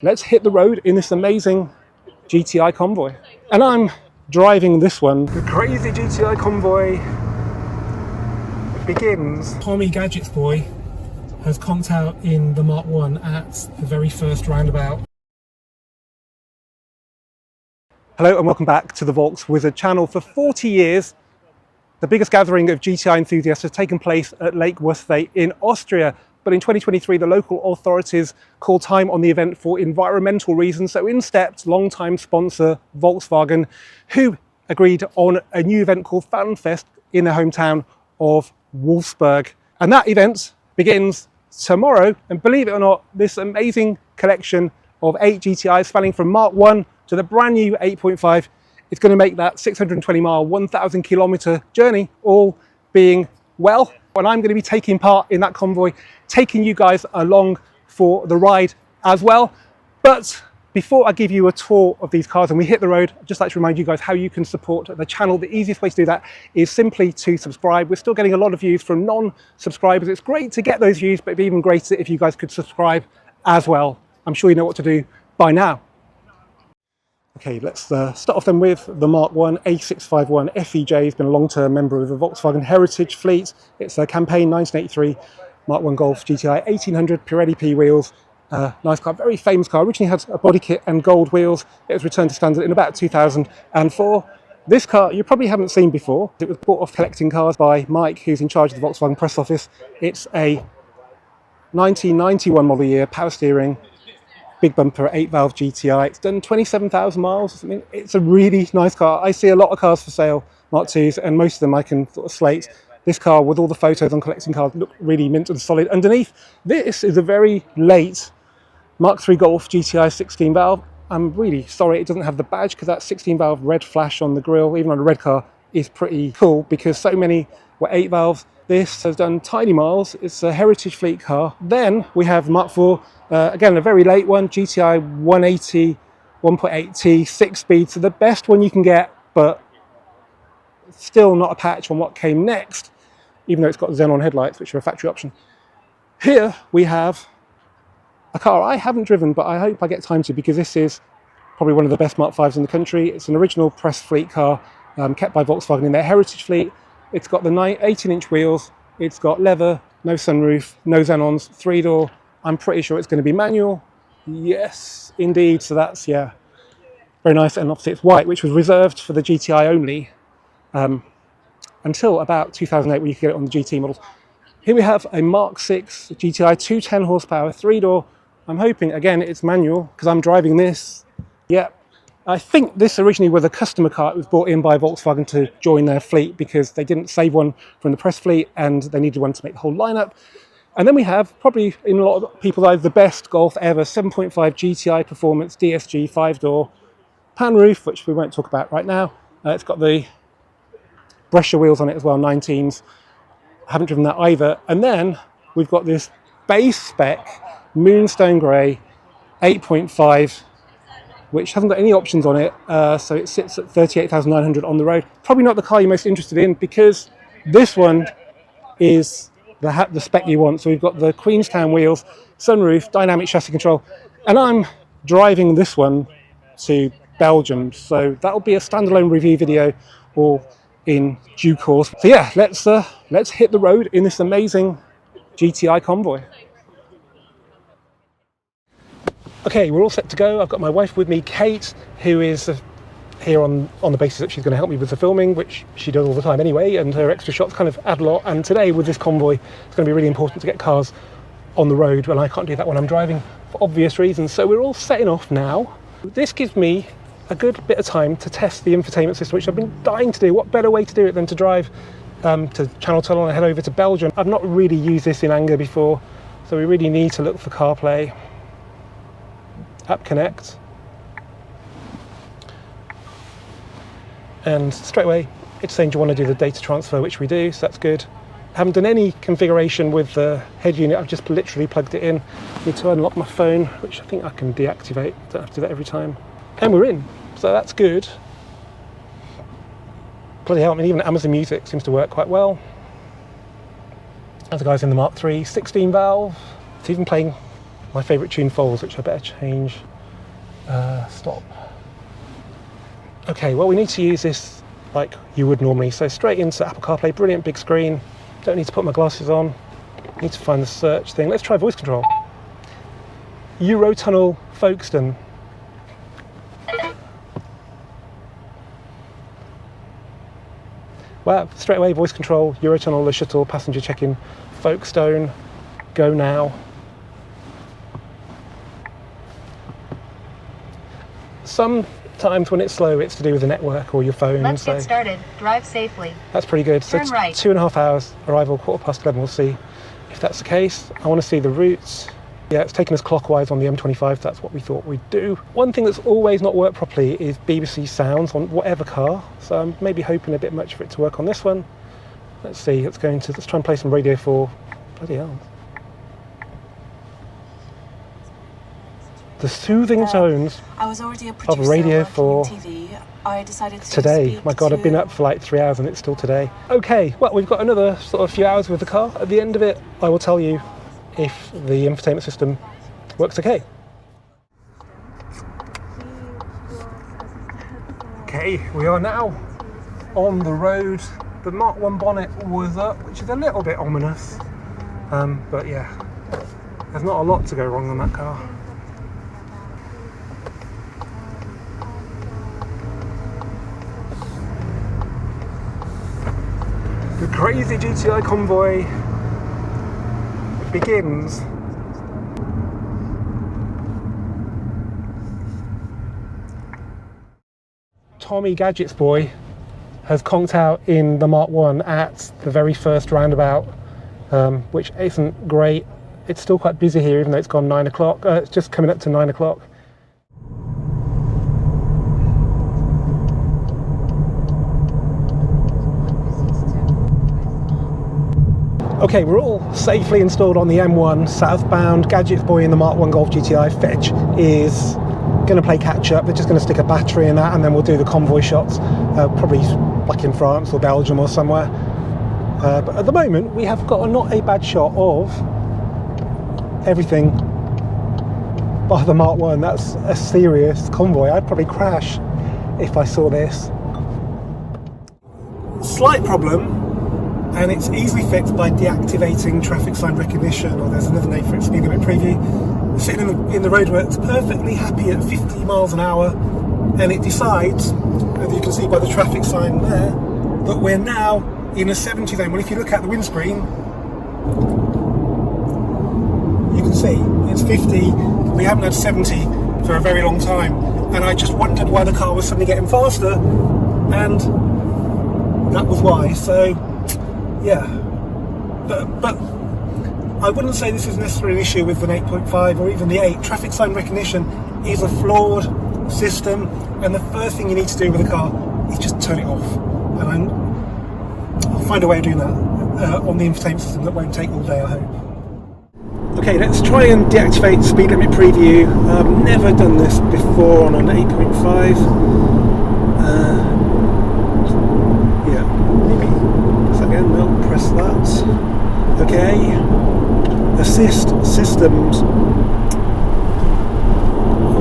Let's hit the road in this amazing GTI convoy. And I'm driving this one. The crazy GTI convoy begins. Tommy Gadgets boy has conked out in the Mark 1 at the very first roundabout. Hello and welcome back to the Volks Wizard channel. For 40 years, the biggest gathering of GTI enthusiasts has taken place at Lake Wöstwey in Austria. But in 2023, the local authorities called time on the event for environmental reasons. So in stepped longtime sponsor Volkswagen, who agreed on a new event called Fanfest in their hometown of Wolfsburg. And that event begins tomorrow. And believe it or not, this amazing collection of 8 GTIs spanning from Mark 1 to the brand new 8.5 is going to make that 620 mile, 1,000 kilometer journey all being well. And I'm going to be taking part in that convoy, taking you guys along for the ride as well. But before I give you a tour of these cars and we hit the road, I'd just like to remind you guys how you can support the channel. The easiest way to do that is simply to subscribe. We're still getting a lot of views from non-subscribers. It's great to get those views, but it'd be even greater if you guys could subscribe as well. I'm sure you know what to do by now. Okay, let's start off then with the Mark 1 A651 FEJ. Has been a long-term member of the Volkswagen Heritage fleet. It's a campaign 1983 Mark 1 Golf GTI 1800 Pirelli P wheels. Nice car, very famous car. Originally had a body kit and gold wheels. It was returned to standard in about 2004. This car you probably haven't seen before. It was bought off Collecting Cars by Mike, who's in charge of the Volkswagen press office. It's a 1991 model year, power steering, big bumper, 8-valve GTI. It's done 27,000 miles or something. It's a really nice car. I see a lot of cars for sale, Mark 2s, and most of them I can sort of slate. This car, with all the photos on Collecting Cars, look really mint and solid. Underneath, this is a very late Mark 3 Golf GTI 16-valve. I'm really sorry it doesn't have the badge, because that 16-valve red flash on the grille, even on a red car, is pretty cool, because so many were 8 valves. This has done tiny miles. It's a Heritage fleet car. Then we have Mark 4, again a very late one, GTI 180 1.8T 6-speed, so the best one you can get, but still not a patch on what came next, even though it's got xenon headlights, which are a factory option. Here we have a car I haven't driven, but I hope I get time to, because this is probably one of the best Mark 5s in the country. It's an original press fleet car, kept by Volkswagen in their Heritage fleet. It's got the 18-inch wheels, it's got leather, no sunroof, no xenons, 3-door. I'm pretty sure it's going to be manual. Yes, indeed. So that's, yeah, very nice. And obviously it's white, which was reserved for the GTI only until about 2008, when you could get it on the GT models. Here we have a Mark 6 GTI 210 horsepower, 3-door. I'm hoping, again, it's manual, because I'm driving this. Yep. I think this originally was a customer car. It was brought in by Volkswagen to join their fleet, because they didn't save one from the press fleet and they needed one to make the whole lineup. And then we have, probably in a lot of people's eyes, the best Golf ever, 7.5 GTI Performance DSG 5-door pan roof, which we won't talk about right now. It's got the brusher wheels on it as well, 19s. I haven't driven that either. And then we've got this base spec Moonstone Grey 8.5, which hasn't got any options on it, so it sits at 38,900 on the road. Probably not the car you're most interested in, because this one is the spec you want. So we've got the Queenstown wheels, sunroof, dynamic chassis control, and I'm driving this one to Belgium, so that'll be a standalone review video all in due course. So yeah, let's hit the road in this amazing GTI convoy. Okay, we're all set to go. I've got my wife with me, Kate, who is here on the basis that she's going to help me with the filming, which she does all the time anyway, and her extra shots kind of add a lot. And today with this convoy, it's going to be really important to get cars on the road, and I can't do that when I'm driving for obvious reasons. So we're all setting off now. This gives me a good bit of time to test the infotainment system, which I've been dying to do. What better way to do it than to drive to Channel Tunnel and head over to Belgium? I've not really used this in anger before, so we really need to look for CarPlay. App Connect, and straight away it's saying, do you want to do the data transfer, which we do, so that's good. I haven't done any configuration with the head unit. I've just literally plugged it in. Need to unlock my phone, which I think I can deactivate. Don't have to do that every time. And we're in, so that's good. Bloody hell, I mean, even Amazon Music seems to work quite well. As the guys in the Mark 3 16 valve, it's even playing my favourite tune, Falls, which I better change Stop. Okay, well, we need to use this like you would normally. So straight into Apple CarPlay, brilliant big screen. Don't need to put my glasses on. Need to find the search thing. Let's try voice control. Eurotunnel, Folkestone. Well, straight away, voice control, Eurotunnel, Le Shuttle, passenger check-in, Folkestone, go now. Sometimes when it's slow, it's to do with the network or your phone. Let's get started. Drive safely. That's pretty good. Turn so right. 2.5 hours, arrival 11:15. We'll see if that's the case. I want to see the routes. Yeah, it's taken us clockwise on the M25. That's what we thought we'd do. One thing that's always not worked properly is BBC sounds on whatever car. So I'm maybe hoping a bit much for it to work on this one. Let's see. Let's try and play some Radio 4. Bloody hell. The soothing tones of Radio 4 today. My God, I've been up for like 3 hours and it's still today. Okay, well, we've got another sort of few hours with the car. At the end of it, I will tell you if the infotainment system works okay. Okay, we are now on the road. The Mark 1 bonnet was up, which is a little bit ominous. But yeah, there's not a lot to go wrong on that car. The crazy GTI convoy begins. Tommy Gadgets boy has conked out in the Mark 1 at the very first roundabout, which isn't great. It's still quite busy here, even though it's gone 9 o'clock. It's just coming up to 9 o'clock. Okay, we're all safely installed on the M1 southbound. Gadgets boy in the Mark 1 Golf GTI Fetch is going to play catch up. They're just going to stick a battery in that and then we'll do the convoy shots, probably like in France or Belgium or somewhere. But at the moment we have got not a bad shot of everything by the Mark 1. That's a serious convoy. I'd probably crash if I saw this. Slight problem. And it's easily fixed by deactivating traffic sign recognition, or there's another name for it, speed limit preview. Sitting in the roadworks, perfectly happy at 50 miles an hour, and it decides, as you can see by the traffic sign there, that we're now in a 70 zone. Well, if you look at the windscreen, you can see it's 50. We haven't had 70 for a very long time, and I just wondered why the car was suddenly getting faster, and that was why. So. Yeah, but I wouldn't say this is necessarily an issue with an 8.5 or even the 8. Traffic sign recognition is a flawed system, and the first thing you need to do with a car is just turn it off. And I'll find a way of doing that on the infotainment system that won't take all day, I hope. Okay, let's try and deactivate speed limit preview. I've never done this before on an 8.5. Again, no, press that. Okay. Assist systems.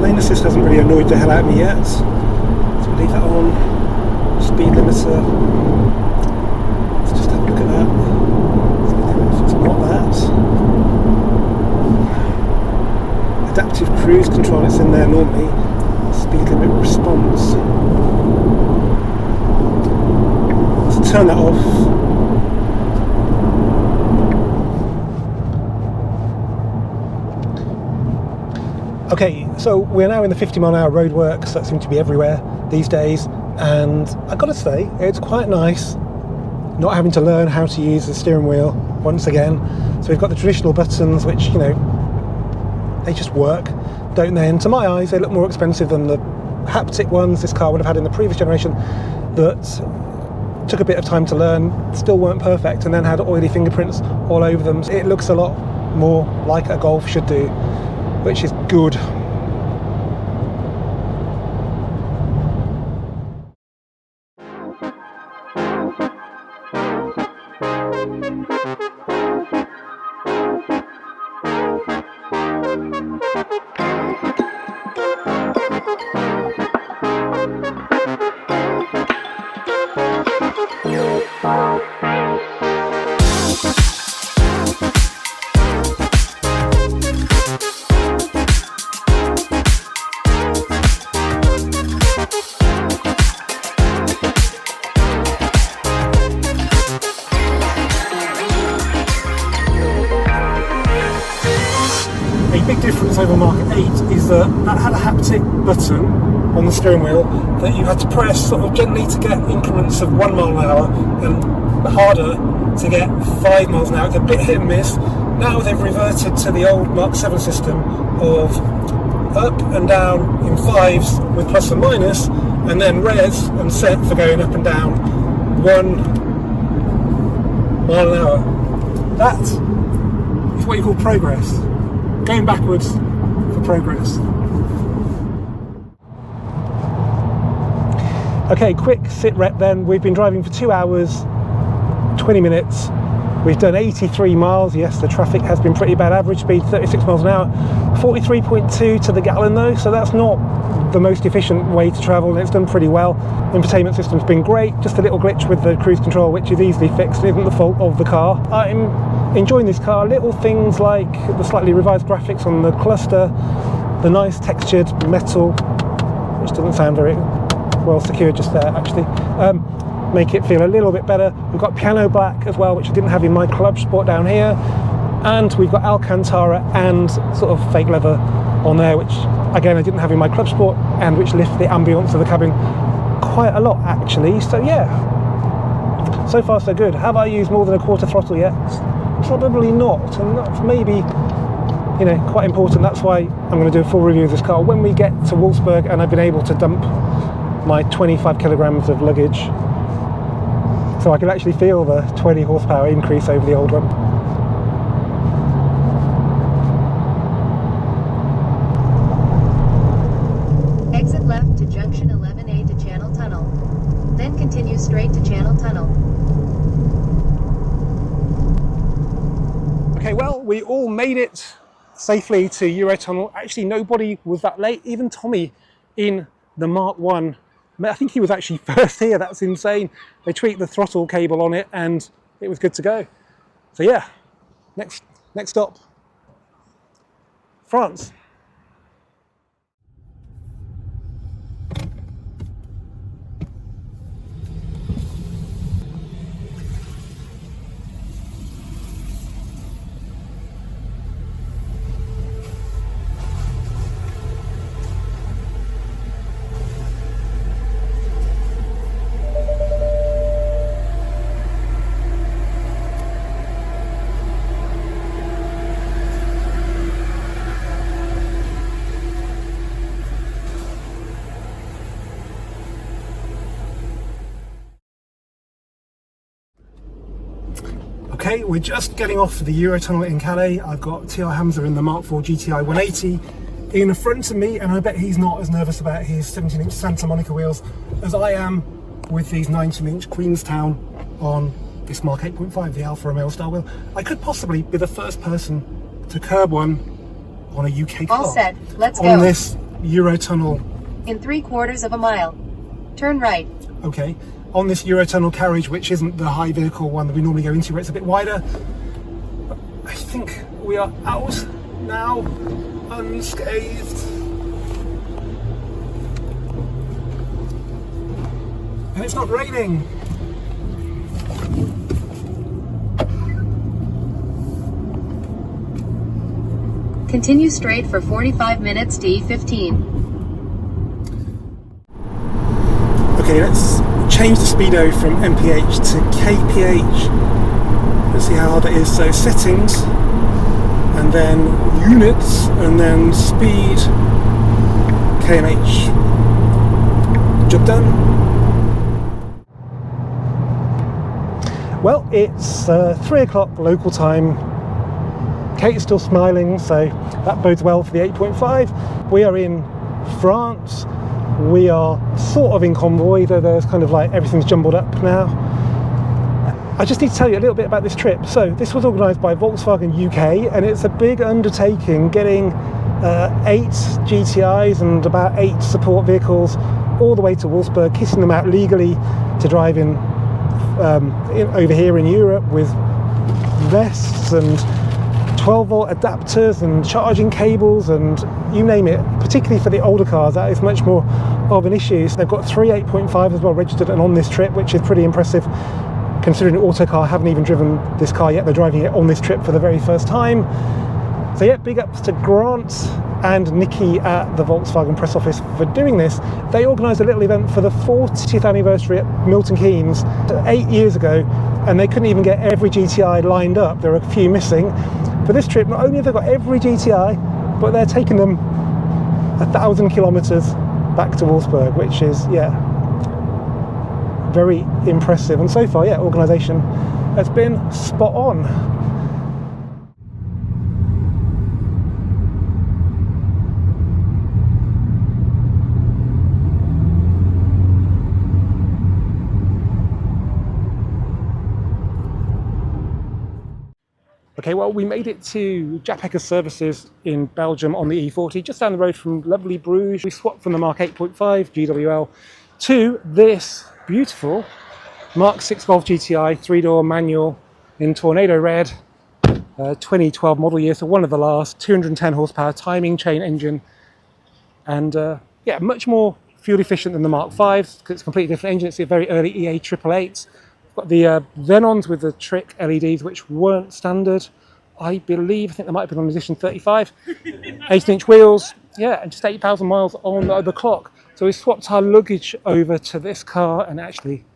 Lane assist hasn't really annoyed the hell out of me yet. So we'll leave that on. Speed limiter. Let's just have a look at that. It's not that. Adaptive cruise control, it's in there normally. Speed limit response. Let's turn that off. Okay, so we're now in the 50 mile an hour roadworks that seem to be everywhere these days, and I've got to say, it's quite nice not having to learn how to use the steering wheel once again. So we've got the traditional buttons, which, you know, they just work, don't they? And to my eyes, they look more expensive than the haptic ones this car would have had in the previous generation that took a bit of time to learn, still weren't perfect, and then had oily fingerprints all over them. It looks a lot more like a Golf should do, which is good. was that had a haptic button on the steering wheel that you had to press sort of gently to get increments of 1 mile an hour and harder to get 5 miles an hour. It's a bit hit and miss. Now they've reverted to the old Mk7 system of up and down in 5s with plus and minus, and then res and set for going up and down 1 mile an hour. That is what you call progress. Going backwards for progress. Okay, quick sit rep then. We've been driving for 2 hours, 20 minutes. We've done 83 miles. Yes, the traffic has been pretty bad. Average speed 36 miles an hour. 43.2 to the gallon though, so that's not the most efficient way to travel, and it's done pretty well. Infotainment system's been great. Just a little glitch with the cruise control, which is easily fixed. It isn't the fault of the car. I'm enjoying this car. Little things like the slightly revised graphics on the cluster, the nice textured metal, which doesn't sound very well secured just there actually, make it feel a little bit better. We've got piano black as well, which I didn't have in my Club Sport down here, and we've got Alcantara and sort of fake leather on there, which again I didn't have in my Club Sport, and which lift the ambience of the cabin quite a lot actually. So yeah, so far so good. Have I used more than a quarter throttle yet? Probably not, and that's maybe, you know, quite important. That's why I'm going to do a full review of this car when we get to Wolfsburg and I've been able to dump my 25 kilograms of luggage, so I can actually feel the 20 horsepower increase over the old one. Exit left to junction 11A to Channel Tunnel. Then continue straight to Channel Tunnel. Okay, well, we all made it safely to Eurotunnel. Actually, nobody was that late. Even Tommy in the Mark 1, I think he was actually first here. That's insane. They tweaked the throttle cable on it and it was good to go. So yeah, next stop, France. Okay, we're just getting off the Eurotunnel in Calais. I've got TI Hamza in the Mk4 GTI 180 in front of me, and I bet he's not as nervous about his 17-inch Santa Monica wheels as I am with these 19-inch Queenstown on this Mk8.5, the Alfa Romeo style wheel. I could possibly be the first person to curb one on a UK car. All set, let's go. On this Eurotunnel. In 3/4 of a mile. Turn right. Okay. On this Eurotunnel carriage, which isn't the high vehicle one that we normally go into, where it's a bit wider. But I think we are out now, unscathed. And it's not raining. Continue straight for 45 minutes to E15. Okay, let's change the speedo from MPH to KPH. Let's see how hard it is. So settings, and then units, and then speed, KMH. Job done. Well, it's 3 o'clock local time. Kate's still smiling, so that bodes well for the 8.5. We are in France. We are sort of in convoy, though there's kind of like everything's jumbled up now. I just need to tell you a little bit about this trip. So this was organised by Volkswagen UK, and it's a big undertaking getting 8 GTIs and about 8 support vehicles all the way to Wolfsburg, kitting them out legally to drive in over here in Europe with vests and 12-volt adapters and charging cables and you name it. Particularly for the older cars, that is much more of an issue. So they've got 3 8.5 as well registered and on this trip, which is pretty impressive considering Autocar haven't even driven this car yet. They're driving it on this trip for the very first time. So yeah, big ups to Grant and Nikki at the Volkswagen press office for doing this. They organised a little event for the 40th anniversary at Milton Keynes 8 years ago, and they couldn't even get every GTI lined up. There are a few missing. For this trip, not only have they got every GTI, but they're taking them 1,000 kilometres back to Wolfsburg, which is, yeah, very impressive. And so far, yeah, organisation has been spot on. Okay, well, we made it to Japeka's services in Belgium on the E40, just down the road from lovely Bruges. We swapped from the Mk8.5 GWL to this beautiful Mk6 GTI 3-door manual in Tornado Red, 2012 model year, so one of the last, 210 horsepower, timing chain engine, and yeah, much more fuel efficient than the Mk5s because it's a completely different engine. It's a very early EA 888. Got the Venons with the trick LEDs, which weren't standard, I believe. I think they might have been on edition 35. 18-inch wheels, yeah, and just 8,000 miles on the clock. So we swapped our luggage over to this car, and actually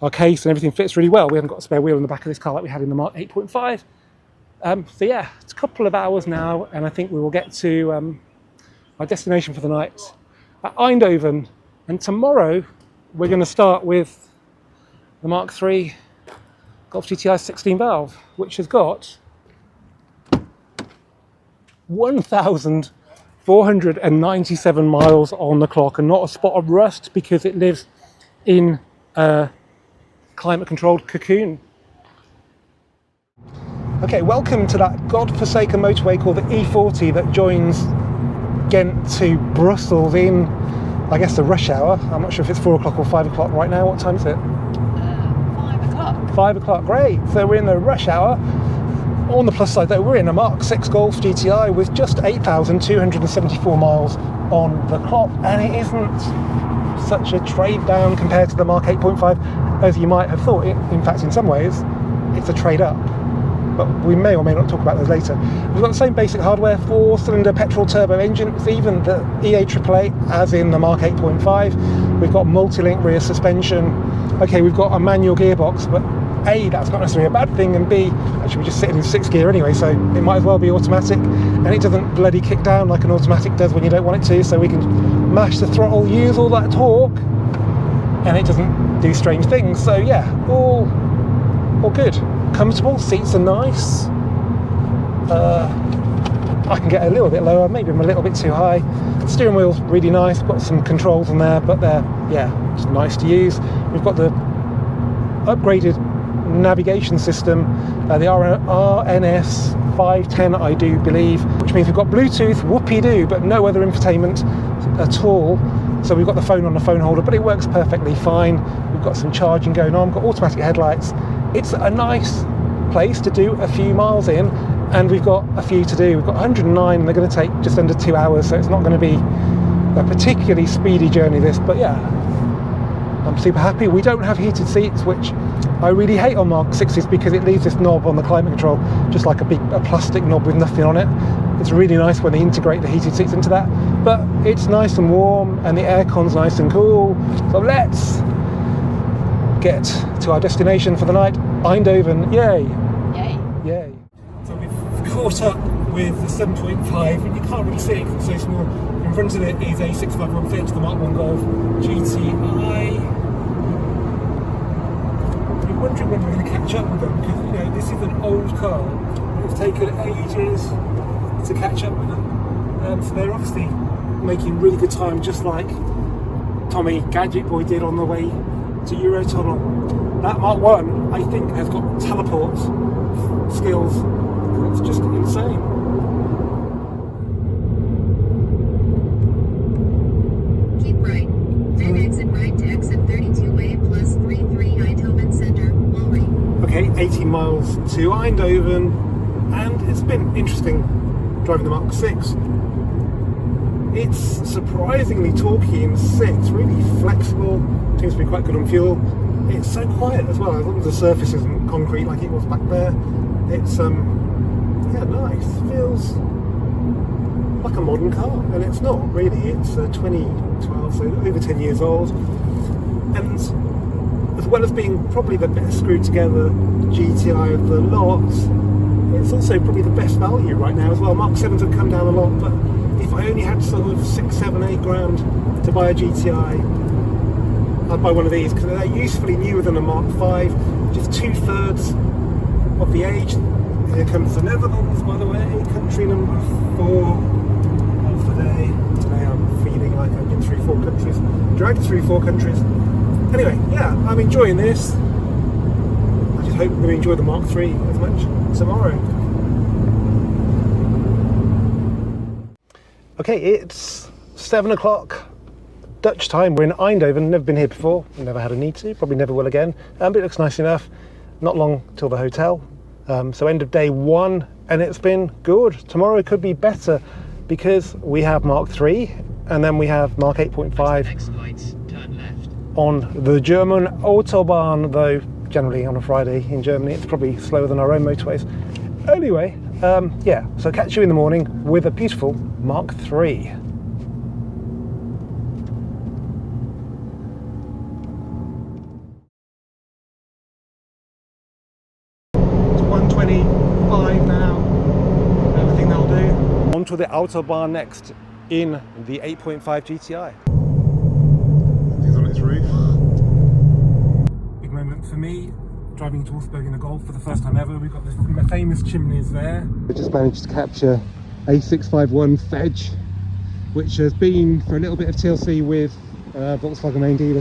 our case and everything fits really well. We haven't got a spare wheel in the back of this car like we had in the Mk8.5. So yeah, it's a couple of hours now, and I think we will get to our destination for the night at Eindhoven. And tomorrow we're going to start with the Mark III Golf GTI 16 valve, which has got 1,497 miles on the clock and not a spot of rust because it lives in a climate controlled cocoon. Okay, welcome to that godforsaken motorway called the E40 that joins Ghent to Brussels in, I guess, the rush hour. I'm not sure if it's 4 o'clock or 5 o'clock right now. What time is it? 5 o'clock. 5 o'clock, great. So we're in the rush hour. On the plus side though, we're in a Mk6 Golf GTI with just 8,274 miles on the clock, and it isn't such a trade down compared to the Mk8.5 as you might have thought. In fact, in some ways, it's a trade up. But we may or may not talk about those later. We've got the same basic hardware, 4-cylinder petrol turbo engine. It's even the EA 888 as in the Mk8.5. We've got multi-link rear suspension. Okay, we've got a manual gearbox, but A, that's not necessarily a bad thing, and B, actually we're just sitting in 6th gear anyway, so it might as well be automatic, and it doesn't bloody kick down like an automatic does when you don't want it to, so we can mash the throttle, use all that torque, and it doesn't do strange things. So yeah, all good. Comfortable, seats are nice. I can get a little bit lower, maybe I'm a little bit too high. The steering wheel's really nice, got some controls on there, but they're, yeah, just nice to use. We've got the upgraded navigation system, the RNS 510 I do believe, which means we've got Bluetooth, whoopee-doo, but no other infotainment at all. So we've got the phone on the phone holder, but it works perfectly fine. We've got some charging going on, we've got automatic headlights. It's a nice place to do a few miles in, and we've got a few to do. We've got 109 and they're going to take just under 2 hours, so it's not going to be a particularly speedy journey this, but yeah, I'm super happy. We don't have heated seats, which I really hate on Mk6s because it leaves this knob on the climate control just like a plastic knob with nothing on it. It's really nice when they integrate the heated seats into that, but it's nice and warm and the aircon's nice and cool. So let's get to our destination for the night, Eindhoven. Yay! Yay! Yay! So we've caught up with the 7.5, and you can't really see it because it's so small. In front of it is a 651 the Mark 1 Golf GTI. I'm wondering when we're going to catch up with them, because you know this is an old car. It's taken ages to catch up with them. So they're obviously making really good time, just like Tommy Gadget Boy did on the way to Eurotunnel. That Mark 1, I think, has got teleport skills. It's just insane. Keep right. Then exit right to exit 32A plus 33 Eindhoven Center, Walry. Okay, 18 miles to Eindhoven, and it's been interesting driving the Mk6. It's surprisingly torquey in 6, really flexible, seems to be quite good on fuel. It's so quiet as well, as long as the surface isn't concrete like it was back there. It's Yeah, nice. Feels like a modern car, and it's not really. It's 2012, so over 10 years old. And as well as being probably the best screwed together GTI of the lot, it's also probably the best value right now as well. Mark 7s have come down a lot, but if I only had sort of 6, 7, 8 grand to buy a GTI, I'd buy one of these, because they're usefully newer than a Mark 5, just 2/3 of the age. Here comes the Netherlands, by the way, country number 4 of the day. Today I'm feeling like I've been through 4 countries, dragged through 4 countries. Anyway, yeah, I'm enjoying this. I just hope I'm going to enjoy the Mark 3 as much tomorrow. Okay, it's 7 o'clock Dutch time. We're in Eindhoven. Never been here before, never had a need to, probably never will again, but it looks nice enough. Not long till the hotel, so end of day 1, and it's been good. Tomorrow could be better because we have Mark 3 and then we have Mark 8.5 on the German Autobahn, though generally on a Friday in Germany it's probably slower than our own motorways. Anyway, yeah, so catch you in the morning with a beautiful Mark 3. It's 1:25 now, and I think that'll do. On to the Autobahn next in the 8.5 GTI. He's on its roof. Big moment for me, driving to Wolfsburg in a Golf for the first time ever. We've got the famous chimneys there. We just managed to capture a 651 Fedge, which has been for a little bit of TLC with Volkswagen main dealer